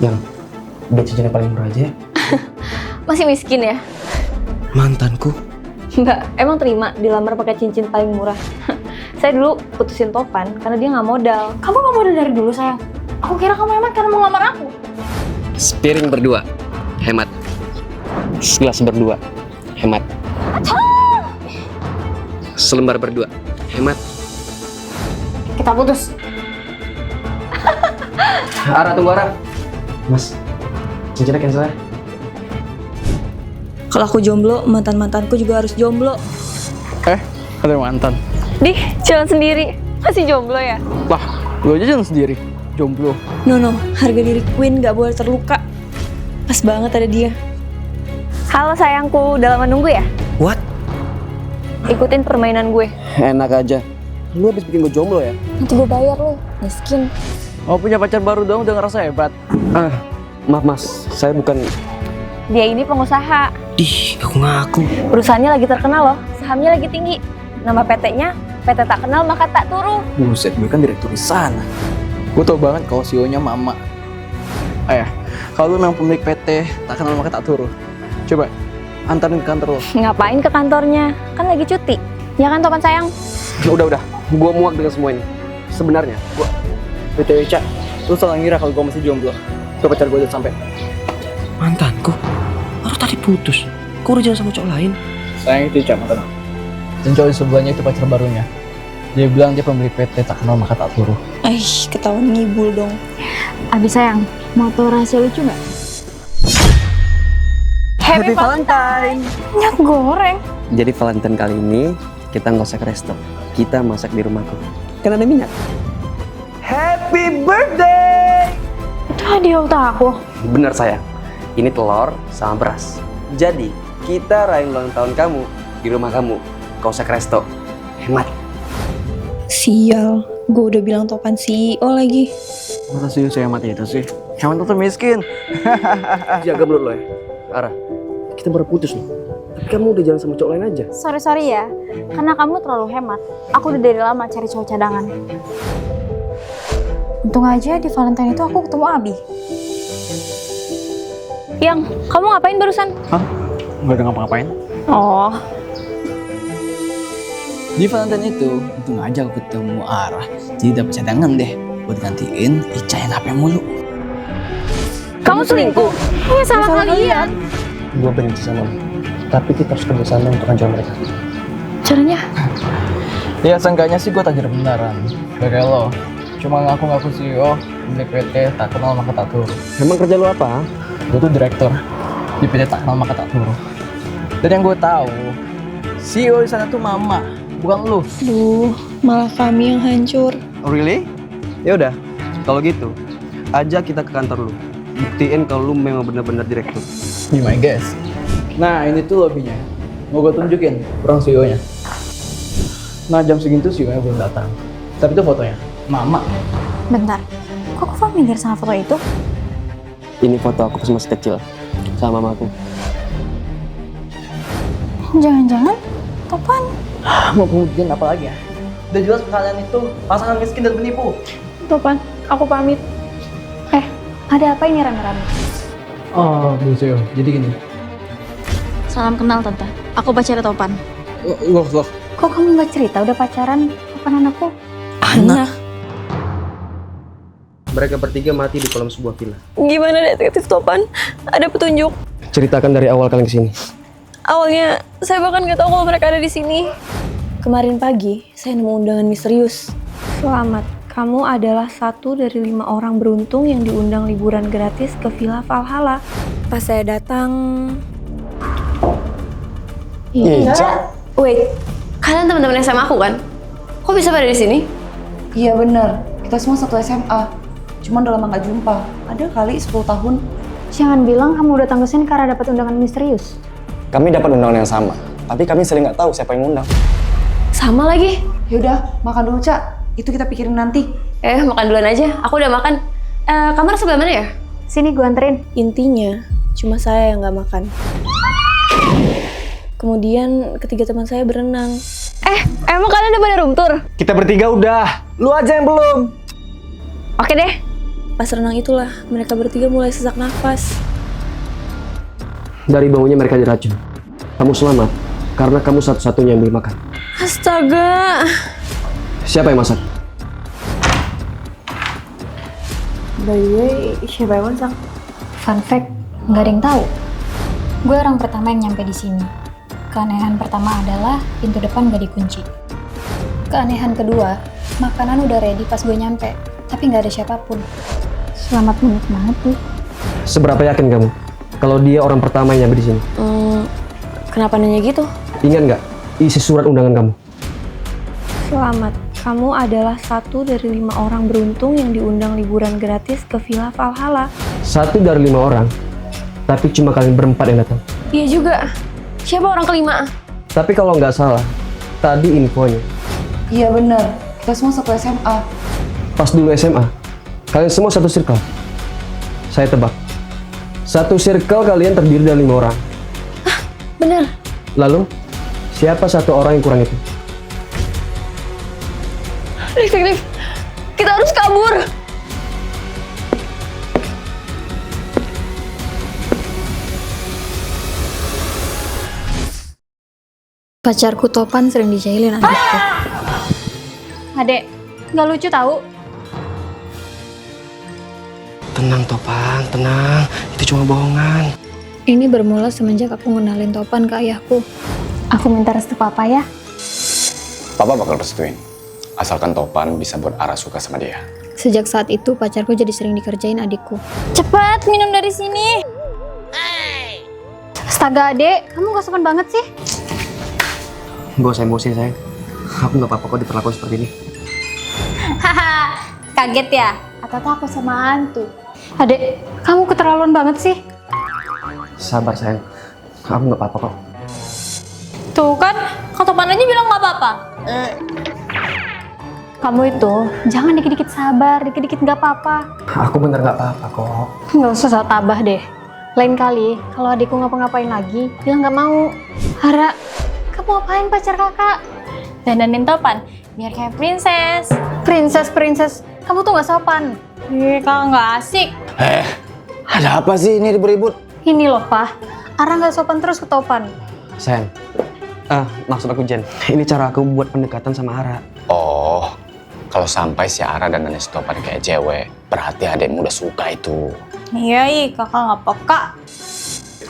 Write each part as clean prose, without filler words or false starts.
Yang beli cincin yang paling murah aja ya. Masih miskin ya? Mantanku. Enggak, emang terima dilamar pakai cincin paling murah. Saya dulu putusin Topan karena dia nggak modal. Kamu nggak modal dari dulu sayang. Aku kira kamu hemat karena mau ngelamar aku. Sepiring berdua, hemat. Segelas berdua, hemat. Selembar berdua, hemat. Kita putus. Ara, tunggu Ara. Mas, cincinnya cancel ya? Kalau aku jomblo, mantan-mantanku juga harus jomblo. Ada mantan. Dih, jalan sendiri. Masih jomblo ya? Lah, lu aja jalan sendiri. Jomblo. No, harga diri Queen gak boleh terluka. Pas banget ada dia. Halo sayangku, udah lama nunggu ya? What? Ikutin permainan gue. Enak aja. Lu habis bikin gue jomblo ya? Nanti gue bayar lo, miskin. Mau punya pacar baru dong, udah ngerasa hebat. Maaf mas, saya bukan... Dia ini pengusaha. Ih, aku ngaku. Perusahaannya lagi terkenal loh, sahamnya lagi tinggi. Nama PT-nya, PT tak kenal maka tak turu. Buset, gue kan direktur di sana. Gue tau banget kalau CEO-nya Mama. Kalau lu memang pemilik PT, tak kenal maka tak turun. Coba, antarin ke kantor lo. Ngapain ke kantornya? Kan lagi cuti. Ya kan Topan sayang? Udah. Gue muak dengan semua ini. Sebenarnya, gue... BTW, Cak, lu salah ngira kalau gue masih jomblo. Tuh pacar gue udah sampai. Mantanku? Baru tadi putus. Kok udah jalan sama cowok lain? Sayang itu, Cak, mantan. Dan cowok di sebelahnya itu pacar barunya. Dia bilang dia pemilik PT, tak kenal maka tak turun. Ketahuan ngibul dong. Abis sayang, mau tau rahasia lucu nggak? Happy Valentine! Minyak goreng. Jadi Valentine kali ini, kita nggak usah ke resto. Kita masak di rumahku. Kan ada minyak. Happy birthday! Itu hadiah utang aku. Bener sayang. Ini telur sama beras. Jadi, kita rayain ulang tahun kamu di rumah kamu. Gak usah ke resto. Hemat. Sial, gue udah bilang Topan CEO lagi. Masa sih hemat itu sih? Hemat tuh miskin. Jaga mulut lo ya. Ara, kita baru putus loh. Tapi kamu udah jalan sama cowok lain aja. Sorry ya, karena kamu terlalu hemat. Aku udah dari lama cari cowok cadangan. Untung aja di Valentine itu aku ketemu Abi. Yang, kamu ngapain barusan? Hah? Gak ada ngapa-ngapain. Oh, Di Valentine itu, untung aja aku ketemu Ara. Jadi dapet cadangan deh buat gantiin Ica yang HP mulu. kamu selingkuh? Ini salah kalian. Gue benci sama lo. Tapi kita harus kerjasama untuk hancur mereka. Caranya? Ya seenggaknya sih gue tajir beneran. Gak kayak lo. Cuma ngaku-ngaku CEO, milik PT tak kenal maka tak turun. Emang kerja lo apa? Gue tuh direktur di PT tak kenal maka tak turun. Dan yang gue tahu, CEO di sana tuh Mama, bukan lo. Duh, malah kami yang hancur. Oh, really? Ya udah, kalau gitu, ajak kita ke kantor lu. Buktiin kalau lu memang benar-benar direktur. Be my guest. Nah ini tuh lobbynya. Mau gue tunjukin orang CEO-nya. Nah jam segitu CEO-nya belum datang. Tapi itu fotonya. Mama. Bentar, kok aku familiar sama foto itu? Ini foto aku pas masih kecil sama mamaku. Jangan-jangan Topan? Mau kemudian apa lagi ya? Udah jelas kalian itu pasangan miskin dan penipu. Topan, aku pamit. Ada apa ini rame-rame? Oh, Bu CEO. Jadi gini. Salam kenal Tante. Aku pacar Topan. Loh. Kok kamu nggak cerita udah pacaran? Topan anakku? Anak? Mereka bertiga mati di kolam sebuah villa. Gimana detektif Topan? Ada petunjuk? Ceritakan dari awal kalian kesini. Awalnya saya bahkan nggak tahu kalau mereka ada di sini. Kemarin pagi saya nemu undangan misterius. Selamat, kamu adalah 1 dari 5 orang beruntung yang diundang liburan gratis ke Villa Valhalla. Pas saya datang, Ica. Wait, kalian teman-teman SMA aku kan? Kok bisa pada di sini? Iya bener, kita semua satu SMA. Cuman udah lama gak jumpa. Ada kali 10 tahun. Jangan bilang kamu datang ke sini karena dapat undangan misterius. Kami dapat undangan yang sama, tapi kami sering nggak tahu siapa yang ngundang. Sama lagi. Yaudah, makan dulu Cak. Itu kita pikirin nanti. Makan duluan aja. Aku udah makan. Kamar sebelah mana ya? Sini gue anterin. intinya cuma saya yang nggak makan. Kemudian ketiga teman saya berenang. Emang kalian udah pada room tour? Kita bertiga udah, lu aja yang belum. Oke deh. Pas renang itulah mereka bertiga mulai sesak nafas. Dari baunya mereka diracun. Kamu selamat karena kamu satu-satunya yang beli makan. Astaga. Siapa yang masak? By the way, siapa yang masak? Fun fact, nggak ada yang tahu. Gue orang pertama yang nyampe di sini. Keanehan pertama adalah pintu depan gak dikunci. Keanehan kedua, makanan udah ready pas gue nyampe, tapi nggak ada siapapun. Selamat menikmati. Seberapa yakin kamu kalau dia orang pertama yang nyampe di sini? Kenapa nanya gitu? Ingat nggak isi surat undangan kamu? Selamat, kamu adalah 1 dari 5 orang beruntung yang diundang liburan gratis ke Villa Valhalla. 1 dari 5 orang, tapi cuma kalian berempat yang datang. Iya juga. Siapa orang kelima? Tapi kalau nggak salah, tadi infonya Iya bener, kita semua satu SMA. pas dulu SMA, kalian semua satu circle. Saya tebak, satu circle kalian terdiri dari 5 orang. Bener. Lalu, siapa 1 orang yang kurang itu? Rif, kita harus kabur. Pacarku Topan sering dijailin adikku. Adek, nggak lucu tahu. Tenang Topan, tenang. Itu cuma bohongan. Ini bermula semenjak aku ngenalin Topan ke ayahku. Aku minta restu papa ya. Papa bakal restuin. Asalkan Topan bisa buat Ara suka sama dia. Sejak saat itu pacarku jadi sering dikerjain adikku. Cepat minum dari sini. Astaga adek, kamu gak sopan banget sih. Gak usah emosi sayang. Aku nggak apa-apa kok diperlakukan seperti ini. Haha, kaget ya? Atau takut sama hantu? Adek, kamu keterlaluan banget sih. Sabar sayang. Aku nggak apa-apa kok. Tuh kan, Kak Topan aja bilang nggak apa-apa. Kamu itu jangan dikit-dikit sabar, dikit-dikit gak apa-apa. Aku bener nggak apa-apa kok. Nggak usah sok tabah deh. Lain kali, kalau adikku ngapa-ngapain lagi, bilang nggak mau. Hara, kamu ngapain pacar kakak? Dandanin Topan, biar kayak princess. Princess, kamu tuh nggak sopan. Kakak nggak asik. Ada apa sih ini ribut-ribut? Ini loh, Pak. Ara nggak sopan terus ke Topan. Sayang. Maksud aku Jen. Ini cara aku buat pendekatan sama Ara. Oh, kalau sampai si Ara dan Nenek Topan kayak cewek, berarti adekmu udah suka itu. Iya, kakak nggak peka.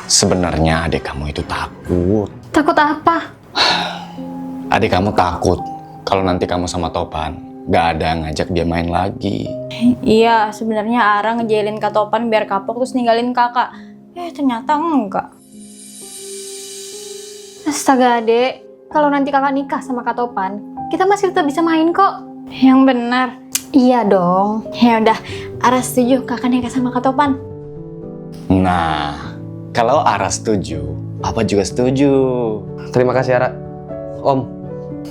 Sebenarnya adik kamu itu takut. Takut apa? Adik kamu takut kalau nanti kamu sama Topan gak ada yang ngajak dia main lagi. Iya, sebenarnya Ara ngejailin Kak Topan biar kapok terus ninggalin kakak. Ternyata enggak. Astaga, adek. Kalau nanti kakak nikah sama Kak Topan, kita masih tetap bisa main kok. Yang benar. Iya dong. Ya udah, Ara setuju kakak nikah sama Kak Topan. Nah, kalau Ara setuju, Papa juga setuju. Terima kasih Ara. Om,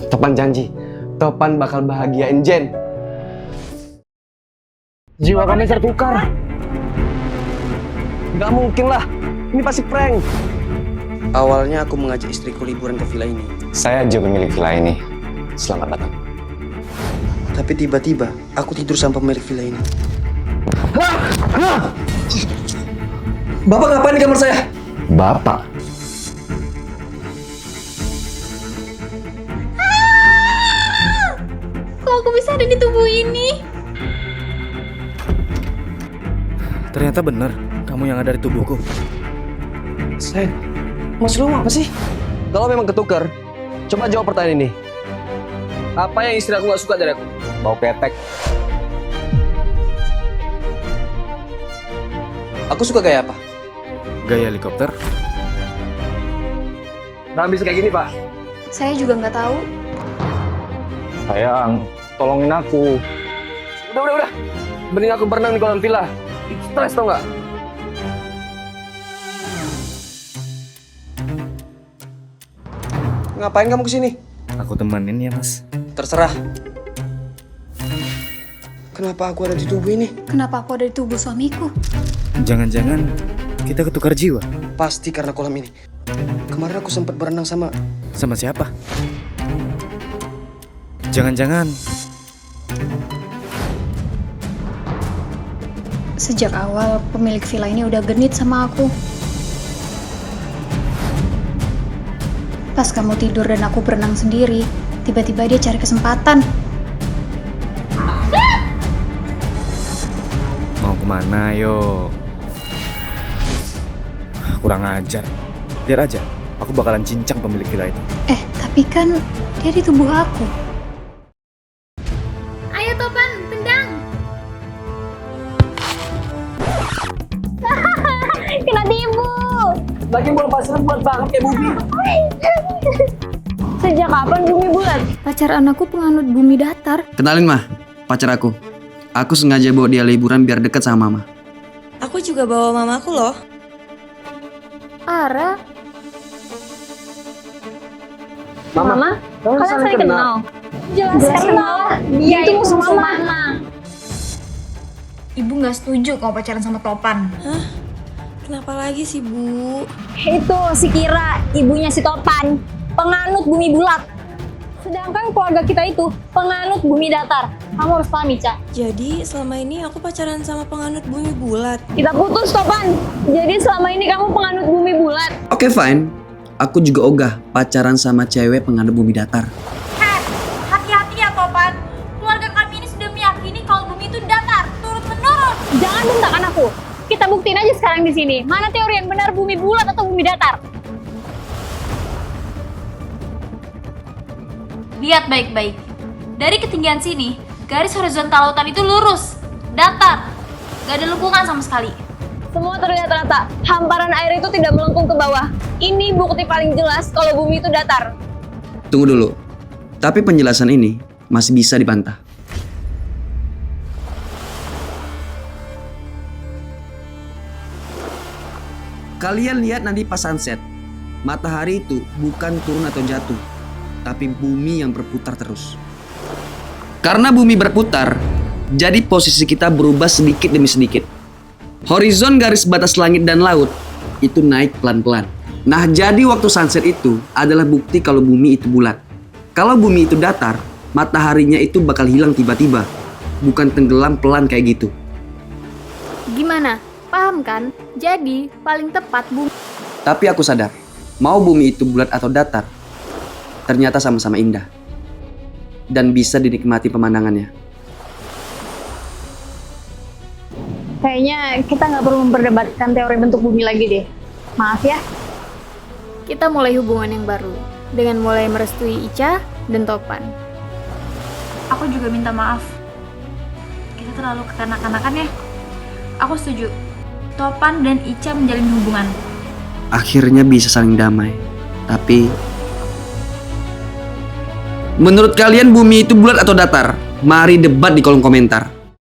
Topan janji. Topan bakal bahagiain Jen. Jiwa kami tertukar. Gak mungkin lah. Ini pasti prank. Awalnya aku mengajak istriku liburan ke villa ini. Saya juga pemilik villa ini. Selamat datang. Tapi tiba-tiba aku tidur sama pemilik villa ini. Bapak ngapain di kamar saya? Bapak? Kok aku bisa ada di tubuh ini? Ternyata benar, kamu yang ada di tubuhku. Sayang, maksud lu apa sih? Kalau memang ketukar, coba jawab pertanyaan ini. Apa yang istri aku gak suka dari aku? Bau ketek. Aku suka gaya apa? Gaya helikopter? Nah, bisa kayak gini, Pak. Saya juga nggak tahu. Sayang, tolongin aku. Udah. Mending aku berenang di kolam villa. Stres tau nggak? Ngapain kamu kesini? Aku temenin ya, Mas. Terserah. Kenapa aku ada di tubuh ini? Kenapa aku ada di tubuh suamiku? Jangan-jangan kita ketukar jiwa. Pasti karena kolam ini. Kemarin aku sempat berenang sama... Sama siapa? Jangan-jangan Sejak awal pemilik villa ini udah genit sama aku. Pas kamu tidur dan aku berenang sendiri, tiba-tiba dia cari kesempatan. Mau kemana, yo? Kurang ajar. Lihat aja, aku bakalan cincang pemilik villa itu. Tapi kan dia di tubuh aku. Ayo Topan, tendang. Kena tipu. Lagi bola pasir buat banget kayak bumi. Sejak kapan bumi bulat? Pacar anakku penganut bumi datar. Kenalin mah, pacar aku. Aku sengaja bawa dia liburan biar deket sama mama. Aku juga bawa mamaku loh. Ara, Mama, kalian saling kenal? Jelas kenal. Dia itu musuh Mama. ibu nggak setuju kalau pacaran sama Topan. Kenapa lagi sih, Bu? Itu si Kira, ibunya si Topan, penganut bumi bulat. Sedangkan keluarga kita itu penganut bumi datar. Kamu harus paham, Ica. Jadi selama ini aku pacaran sama penganut bumi bulat. Kita putus, Topan. Jadi selama ini kamu penganut bumi bulat. Oke, fine. Aku juga ogah pacaran sama cewek penganut bumi datar. Hati-hati ya Topan. Keluarga kami ini sudah meyakini kalau bumi itu datar, turun-menurun. Jangan bentakan aku. Kita buktiin aja sekarang di sini. Mana teori yang benar, bumi bulat atau bumi datar? Lihat baik-baik. Dari ketinggian sini, garis horizontal lautan itu lurus, datar. Gak ada lengkungan sama sekali. Semua terlihat rata. Hamparan air itu tidak melengkung ke bawah. Ini bukti paling jelas kalau bumi itu datar. Tunggu dulu. Tapi penjelasan ini masih bisa dibantah. Kalian lihat nanti pas sunset. Matahari itu bukan turun atau jatuh, tapi bumi yang berputar terus. Karena bumi berputar, jadi posisi kita berubah sedikit demi sedikit. Horizon garis batas langit dan laut itu naik pelan-pelan. Nah, jadi waktu sunset itu adalah bukti kalau bumi itu bulat. Kalau bumi itu datar, mataharinya itu bakal hilang tiba-tiba. Bukan tenggelam pelan kayak gitu. Gimana? Paham kan? Jadi, paling tepat bumi. Tapi aku sadar, mau bumi itu bulat atau datar, ternyata sama-sama indah. Dan bisa dinikmati pemandangannya. Kayaknya kita nggak perlu memperdebatkan teori bentuk bumi lagi deh. Maaf ya. Kita mulai hubungan yang baru dengan mulai merestui Ica dan Topan. Aku juga minta maaf. Kita terlalu kekanak-kanakan ya. Aku setuju. Topan dan Ica menjalin hubungan. Akhirnya bisa saling damai. Tapi menurut kalian bumi itu bulat atau datar? Mari debat di kolom komentar.